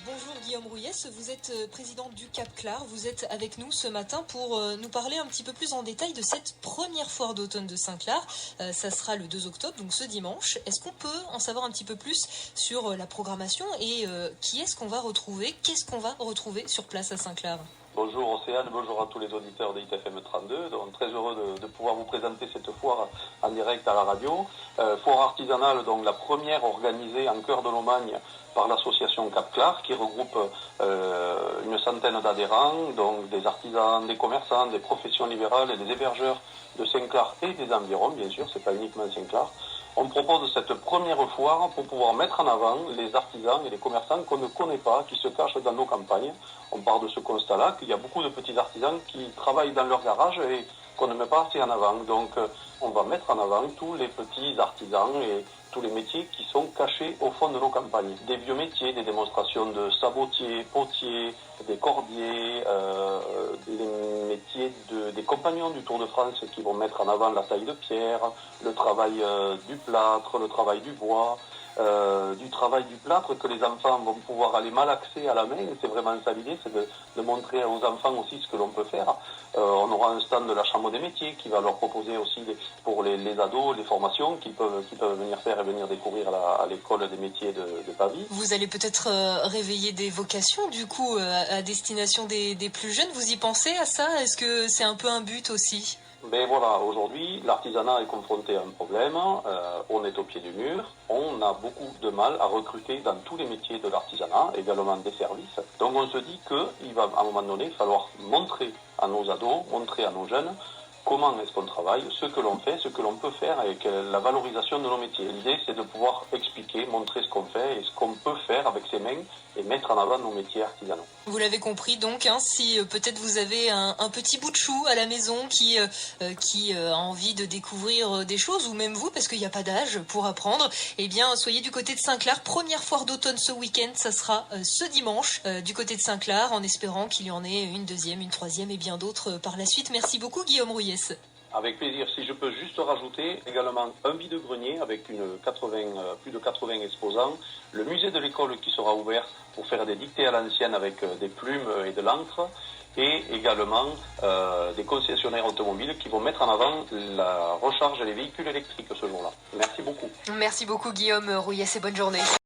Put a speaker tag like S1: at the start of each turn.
S1: Bonjour Guillaume Rouillès, vous êtes président du Cap Clar. Vous êtes avec nous ce matin pour nous parler un petit peu plus en détail de cette première foire d'automne de Saint-Clar. Ça sera le 2 octobre, donc ce dimanche. Est-ce qu'on peut en savoir un petit peu plus sur la programmation et qui est-ce qu'on va retrouver? Qu'est-ce qu'on va retrouver sur place à Saint-Clar?
S2: Bonjour Océane, bonjour à tous les auditeurs de ITFM 32. Donc, très heureux de pouvoir vous présenter cette foire en direct à la radio. Foire artisanale, donc la première organisée en cœur de Lomagne par l'association Cap Clar, qui regroupe une centaine d'adhérents, donc des artisans, des commerçants, des professions libérales et des hébergeurs de Saint-Clar et des environs, bien sûr, c'est pas uniquement Saint-Clar. On propose cette première foire pour pouvoir mettre en avant les artisans et les commerçants qu'on ne connaît pas, qui se cachent dans nos campagnes. On part de ce constat-là qu'il y a beaucoup de petits artisans qui travaillent dans leur garage et qu'on ne met pas assez en avant. Donc on va mettre en avant tous les petits artisans et tous les métiers qui sont cachés au fond de nos campagnes. Des vieux métiers, des démonstrations de sabotiers, potiers, des cordiers, les métiers des compagnons du Tour de France qui vont mettre en avant la taille de pierre, le travail du plâtre, le travail du bois, du travail du plâtre que les enfants vont pouvoir aller malaxer à la main. C'est vraiment ça l'idée, c'est de montrer aux enfants aussi ce que l'on peut faire. On aura un stand de la Chambre des métiers qui va leur proposer aussi pour les ados les formations qu'ils peuvent venir faire et venir découvrir à l'école des métiers de Pavie.
S1: Vous allez peut-être réveiller des vocations du coup à destination des plus jeunes. Vous y pensez à ça? Est-ce que c'est un peu un but aussi?
S2: Ben voilà, aujourd'hui, l'artisanat est confronté à un problème, on est au pied du mur, on a beaucoup de mal à recruter dans tous les métiers de l'artisanat, également des services. Donc on se dit qu'il va à un moment donné falloir montrer à nos ados, montrer à nos jeunes comment est-ce qu'on travaille, ce que l'on fait, ce que l'on peut faire avec la valorisation de nos métiers. L'idée, c'est de pouvoir expliquer, montrer ce qu'on fait et ce qu'on peut faire avec ses mains et mettre en avant nos métiers artisanaux.
S1: Vous l'avez compris donc, hein, si peut-être vous avez un petit bout de chou à la maison qui a envie de découvrir des choses, ou même vous, parce qu'il n'y a pas d'âge pour apprendre, eh bien soyez du côté de Saint-Clar. Première foire d'automne ce week-end, ça sera ce dimanche du côté de Saint-Clar, en espérant qu'il y en ait une deuxième, une troisième et bien d'autres par la suite. Merci beaucoup Guillaume Rouillès.
S2: Avec plaisir. Si je peux juste rajouter également un vide-grenier avec plus de 80 exposants, le musée de l'école qui sera ouvert pour faire des dictées à l'ancienne avec des plumes et de l'encre, et également des concessionnaires automobiles qui vont mettre en avant la recharge des véhicules électriques ce jour-là. Merci beaucoup.
S1: Merci beaucoup Guillaume Rouillès et bonne journée.